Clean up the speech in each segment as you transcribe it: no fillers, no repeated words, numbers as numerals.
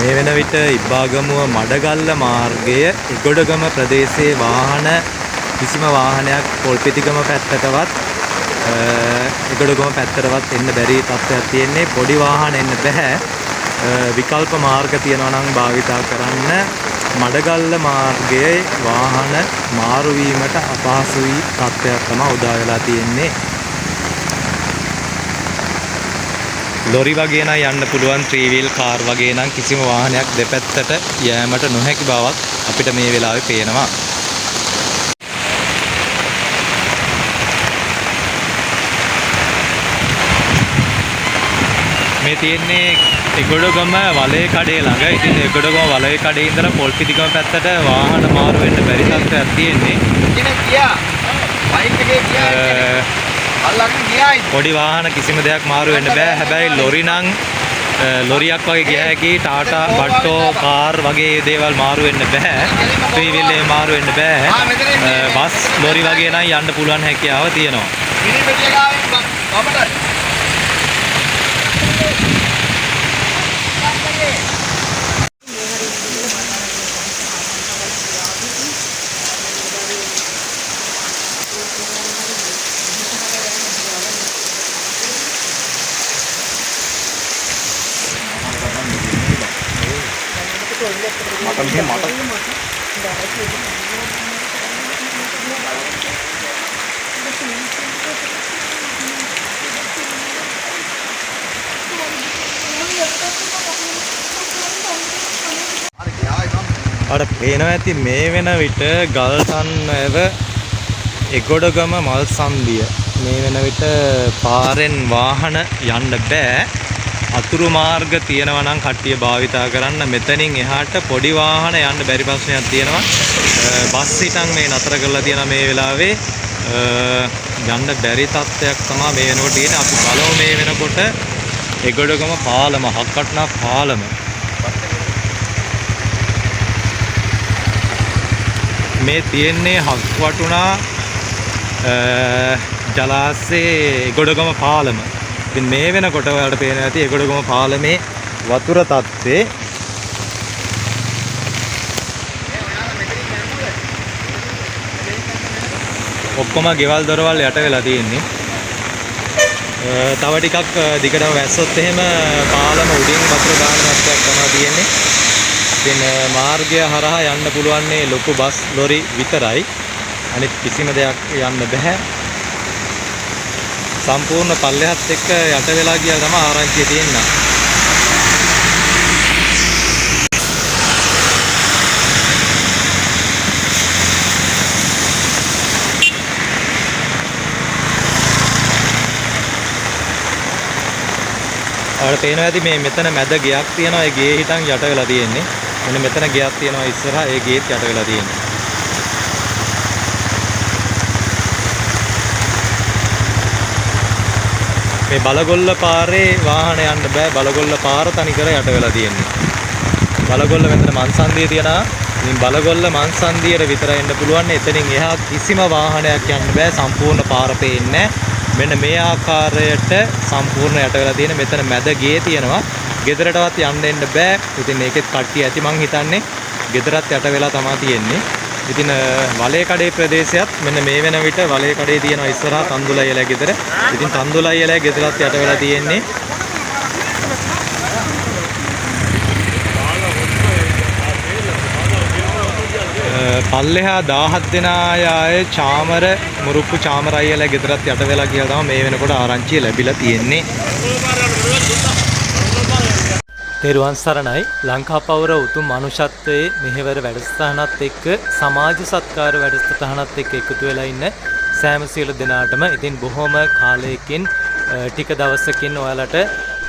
මේ වෙන විට ඉබ්බාගමුව මඩගල්ල මාර්ගය එගොඩගම ප්‍රදේශයේ වාහන කිසිම වාහනයක් පොල්පිටිගම පැත්තටවත් එගොඩගම පැත්තටවත් එන්න බැරි තත්ත්වයක් තියෙන්නේ. පොඩි වාහන එන්න බෑ. විකල්ප මාර්ග තියෙනවා නම් භාවිතා කරන්න. මඩගල්ල මාර්ගයේ වාහන මාරු වීමට අපහසුයි තත්ත්වයක් තමයි උදා වෙලා තියෙන්නේ. ලොරි වගේ නම් යන්න පුළුවන්, 3 wheel කාර් වගේ නම් කිසිම වාහනයක් දෙපැත්තට යෑමට නොහැකි බවක් අපිට මේ වෙලාවේ පේනවා. මේ තියෙන්නේ එගොඩගම වලේ කඩේ ළඟ. ඉතින් එගොඩගම වලේ කඩේ ඉඳලා පොල්පිටිගම පැත්තට වාහන මාරු වෙන්න බැරි තත්ත්වයක් තියෙන්නේ. පොඩි වාහන කිසිම දෙයක් මාරු වෙන්න බෑ. හැබැයි ලොරි නම් ලොරියක් වගේ ගිය හැකි, ටාටා බට්ටෝ කාර් වගේ දේවල් මාරු වෙන්න බෑ. 3 wheel එක මාරු වෙන්න බෑ. බස් ලොරි වගේ නම් යන්න පුළුවන් හැකියාව තියෙනවා. අර පේනවා ඇති මේ වෙන විට ගල්තන්නව එගොඩගම මල් සන්දිය. මේ වෙන විට පාරෙන් වාහන යන්න බෑ. අතුරු මාර්ග තියෙනවා නම් කට්ටිය භාවිතා කරන්න. මෙතනින් එහාට පොඩි වාහන යන්න බැරි ප්‍රශ්නයක් තියෙනවා. බස් හිටන් මේ නතර කරලා තියෙනවා මේ වෙලාවේ. යන්න බැරි තත්ත්වයක් තමයි මේ වෙනකොට තියෙන්නේ. අපි බලමු මේ වෙනකොට එගොඩගම පාලම, හක්කටනා පාලම. මේ තියෙන්නේ හක්වටුනා ජලාශයේ එගොඩගම පාලම. ඉතින් මේ වෙනකොට ඔයාලට පේනවා ඇති එගොඩගම පාලමේ වතුර තත්ත්වේ. ඔක්කොම ගෙවල් දොරවල් යට වෙලා තියෙන්නේ. තව ටිකක් දිගටම වැස්සොත් එහෙම පාලම උඩින් වතුර ගාන තත්ත්වයක් තමයි තියෙන්නේ. ඉතින් මාර්ගය හරහා යන්න පුළුවන් ලොකු බස් ලොරි විතරයි. අනිත් කිසිම දෙයක් යන්න බෑ. සම්පූර්ණ පල්ලෙහාත් එක්ක යට වෙලා ගියා තමයි ආරංචිය තියෙන්නේ. ඔයාලට පේනවා ඇති මේ මෙතන මැද ගෙයක් තියෙනවා. ඒ ගේ හිටන් යට වෙලා තියෙන්නේ. මෙන්න මෙතන ගෙයක් තියෙනවා ඉස්සරහා. ඒ ගේත් යට වෙලා තියෙන්නේ. මේ බලගොල්ල පාරේ වාහන යන්න බෑ. බලගොල්ල පාර තනිකර යට වෙලා තියෙන්නේ. බලගොල්ල මෙතන මන්සන්දිය තියනවා. ඉතින් බලගොල්ල මන්සන්දියට විතර එන්න පුළුවන්. එතනින් එහා කිසිම වාහනයක් යන්න බෑ. සම්පූර්ණ පාර පේන්නේ. මෙන්න මේ ආකාරයට සම්පූර්ණ යට වෙලා තියෙන. මෙතන මැද ගේ තියෙනවා. ගෙදරටවත් යන්න එන්න බෑ. ඉතින් මේකෙත් කට්ටිය ඇති මං හිතන්නේ. ගෙදරත් යට වෙලා තමයි තියෙන්නේ. ඉතින් වලේ කඩේ ප්‍රදේශයත් මෙන්න මේ වෙන විට වලේ කඩේ තියෙනවා ඉස්සරහා තන්දුලයියලා ගෙදර. ඉතින් තන්දුලයියලා ගෙදරත් යට වෙලා තියෙන්නේ. පල්ලෙහා 17 දෙනා යායේ චාමර මුරුප්පු චාමර අයියලා ගෙදරත් යට වෙලා කියලා තමයි මේ වෙනකොට ආරංචිය ලැබිලා තියෙන්නේ. තෙරුවන් සරණයි. ලංකාපවර උතුම් මනුෂ්‍යත්වයේ මෙහෙවර වැඩසටහනත් එක්ක සමාජ සත්කාර වැඩසටහනත් එක්ක එකතු වෙලා ඉන්න සෑම සියලු දෙනාටම ඉතින් බොහොම කාලයකින් ටික දවසකින් ඔයාලට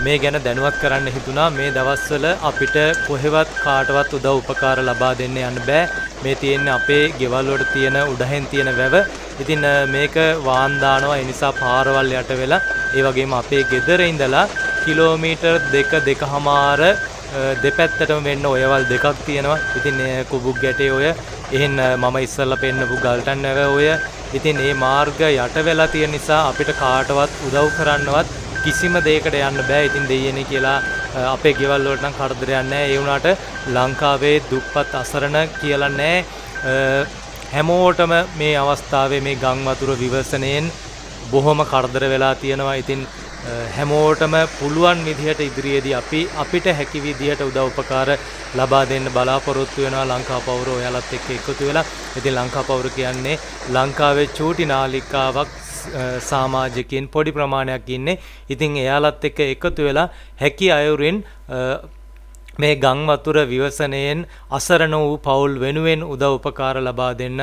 මේ ගැන දැනුවත් කරන්න හිතුණා. මේ දවස්වල අපිට කොහෙවත් කාටවත් උදව් උපකාර ලබා දෙන්න යන්න බෑ. මේ තියෙන්නේ අපේ ගෙවල් වලට තියෙන උඩහෙන් තියෙන වැව. ඉතින් මේක වාන් දානවා. ඒ නිසා පාරවල් යට වෙලා ඒ වගේම අපේ ගෙදර ඉඳලා කිලෝමීටර් 2.5 දෙපැත්තටම වෙන්න ඔයවල් දෙකක් තියෙනවා. ඉතින් කුබුක් ගැටේ ඔය එහෙන් මම ඉස්සල්ලා පෙන්නපු ගල්ටන් නැව ඔය. ඉතින් මේ මාර්ග යට වෙලා තියෙන නිසා අපිට කාටවත් උදව් කරන්නවත් කිසිම දෙයකට යන්න බෑ. ඉතින් දෙයියනේ කියලා අපේ ගෙවල් වලට නම් කරදරයක් නැහැ. ඒ වුණාට ලංකාවේ දුප්පත් අසරණ කියලා නැහැ. හැමෝටම මේ අවස්ථාවේ මේ ගම් වතුර විවසනයෙන් බොහොම කරදර වෙලා තියෙනවා. ඉතින් හැමෝටම පුළුවන් විදිහට ඉදිරියේදී අපිට හැකි විදිහට උදව් උපකාර ලබා දෙන්න බලාපොරොත්තු වෙනවා ලංකා පවුර ඔයාලත් එක්ක එකතු වෙලා. ඉතින් ලංකා පවුර කියන්නේ ලංකාවේ චූටි නාලිකාවක් සමාජිකින් පොඩි ප්‍රමාණයක් ඉන්නේ. ඉතින් එයාලත් එක්ක එකතු වෙලා හැකි අයුරින් මේ ගම් වතුර විවසනයෙන් අසරණ වූ පවුල් වෙනුවෙන් උදව් උපකාර ලබා දෙන්න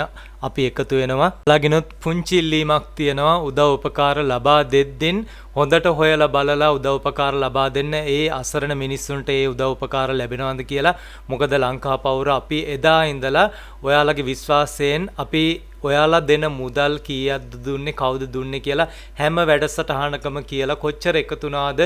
අපි එකතු වෙනවා. ළඟිනුත් පුංචි ඉල්ලීමක් තියෙනවා. උදව් උපකාර ලබා දෙද්දින් හොඳට හොයලා බලලා උදව් උපකාර ලබා දෙන්න. ඒ අසරණ මිනිස්සුන්ට ඒ උදව් උපකාර ලැබෙනවද කියලා. මොකද ලංකා පවුර අපි එදා ඉඳලා ඔයාලගේ විශ්වාසයෙන් අපි ඔයාලා දෙන මුදල් කීයක්ද දුන්නේ කවුද දුන්නේ කියලා හැම වැඩසටහනකම කියලා කොච්චර එකතු වුණාද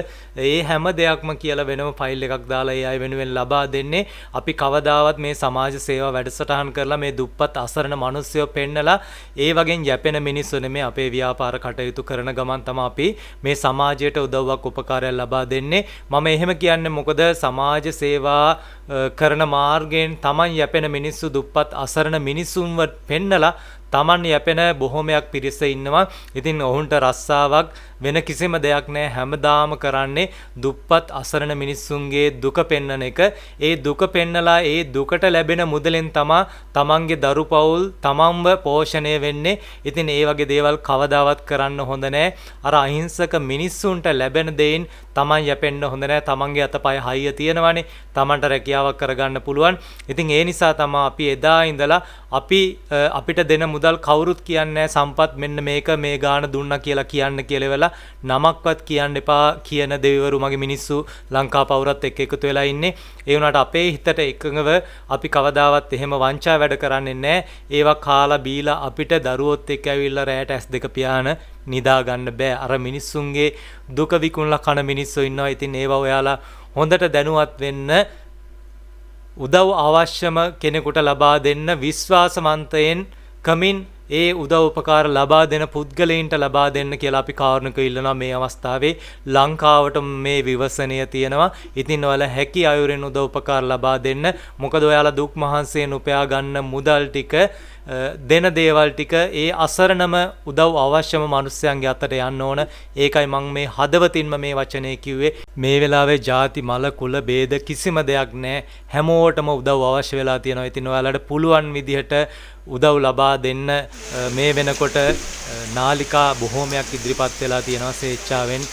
ඒ හැම දෙයක්ම කියලා වෙනම ෆයිල් එකක් දාලා ඒ අය වෙනුවෙන් ලබා දෙන්නේ. අපි කවදාවත් මේ සමාජ සේවා වැඩසටහන් කරලා මේ දුප්පත් අසරණ මිනිස්සුયો පෙන්නලා ඒ වගේ යැපෙන මිනිස්සු නෙමෙයි. අපේ ව්‍යාපාර කටයුතු කරන ගමන් තමයි අපි මේ සමාජයට උදව්වක් උපකාරයක් ලබා දෙන්නේ. මම එහෙම කියන්නේ මොකද සමාජ සේවා කරන මාර්ගයෙන් Taman යැපෙන මිනිස්සු දුප්පත් අසරණ මිනිසුන්ව පෙන්නලා Taman යැපෙන බොහොමයක් පිරිස ඉන්නවා. ඉතින් ඔවුන්ට රස්සාවක් වෙන කිසිම දෙයක් නැහැ. හැමදාම කරන්නේ දුප්පත් අසරණ මිනිස්සුන්ගේ දුක පෙන්නන එක. ඒ දුක පෙන්නලා ඒ දුකට ලැබෙන මුදලෙන් තමයි Tamanගේ දරු පවුල් Tamanව පෝෂණය වෙන්නේ. ඉතින් ඒ වගේ දේවල් කවදාවත් කරන්න හොඳ නැහැ. අර අහිංසක මිනිස්සුන්ට ලැබෙන දෙයින් Taman යැපෙන්න හොඳ නැහැ. Tamanගේ අතපය හයිය තියෙනවානේ. Tamanට රැකියාවක් කරගන්න පුළුවන්. ඉතින් ඒ නිසා තමයි අපි එදා ඉඳලා අපිට දෙන මුදල් කවුරුත් කියන්නේ සම්පත් මෙන්න මේක මේ ගාන දුන්නා කියලා කියන්න කියලා වෙලා නමක්වත් කියන්න එපා කියන දෙවිවරු මගේ මිනිස්සු ලංකා පවුරත් එක්ක එකතු වෙලා ඉන්නේ. ඒ වුණාට අපේ හිතට එකඟව අපි කවදාවත් එහෙම වංචා වැඩ කරන්නේ නැහැ. ඒවා කාලා බීලා අපිට දරුවොත් එක්ක ඇවිල්ලා රැයට S2 පියාන නිදා ගන්න බෑ. අර මිනිස්සුන්ගේ දුක විකුණලා කන මිනිස්සු ඉන්නවා. ඉතින් ඒවා ඔයාලා හොඳට දැනුවත් වෙන්න උදව් අවශ්‍යම කෙනෙකුට ලබා දෙන්න විශ්වාසවන්තයෙන් කමින් ඒ උදව් උපකාර ලබා දෙන පුද්ගලයන්ට ලබා දෙන්න කියලා අපි කාරුණිකව ඉල්ලනවා. මේ අවස්ථාවේ ලංකාවට මේ විවසනය තියෙනවා. ඉතින් ඔයාලා හැකි අයුරින් උදව් උපකාර ලබා දෙන්න. මොකද ඔයාලා දුක් මහන්සියෙන් උපයා ගන්න මුදල් ටික දෙන දේවල් ටික ඒ අසරණම උදව් අවශ්‍යම මිනිස්යන්ගේ අතට යන්න ඕන. ඒකයි මම මේ හදවතින්ම මේ වචනේ කිව්වේ. මේ වෙලාවේ ಜಾති මල කුල ભેද කිසිම දෙයක් නැහැ. හැමෝටම උදව් අවශ්‍ය වෙලා තියෙනවා. ඉතින් ඔයාලට පුළුවන් විදිහට උදව් ලබා දෙන්න මේ වෙනකොට නාලිකා බොහෝමයක් ඉදිරිපත් වෙලා තියෙනවා ස්වේච්ඡාවෙන්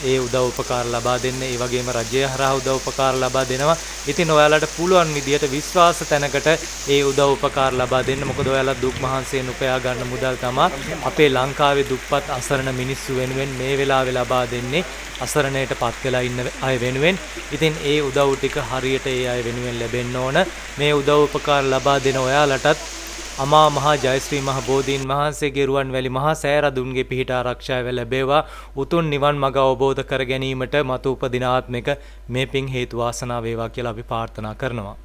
ඒ උදව් උපකාර ලබා දෙන්න. ඒ වගේම රජය හරහා උදව් උපකාර ලබා දෙනවා. ඉතින් ඔයාලට පුළුවන් විදියට විශ්වාස තැනකට ඒ උදව් උපකාර ලබා දෙන්න. මොකද ඔයාලා දුක් මහන්සියෙන් උපයා ගන්න මුදල් තමයි අපේ ලංකාවේ දුප්පත් අසරණ මිනිස්සු වෙනුවෙන් මේ වෙලාවේ ලබා දෙන්නේ. අසරණයට පත් වෙලා ඉන්න අය වෙනුවෙන්. ඉතින් ඒ උදව් ටික හරියට ඒ අය වෙනුවෙන් ලැබෙන්න ඕන. මේ උදව් උපකාර ලබා දෙන ඔයාලටත් අමා මහා ජයශ්‍රී මහ බෝධීන් වහන්සේගේ රුවන්වැලි මහා සෑරදුන්ගේ පිහිට ආරක්ෂාව ලැබේවා. උතුම් නිවන් මඟ අවබෝධ කර ගැනීමට මතු උපදින ආත්මික මේ පින් හේතු වාසනා වේවා කියලා අපි ප්‍රාර්ථනා කරනවා.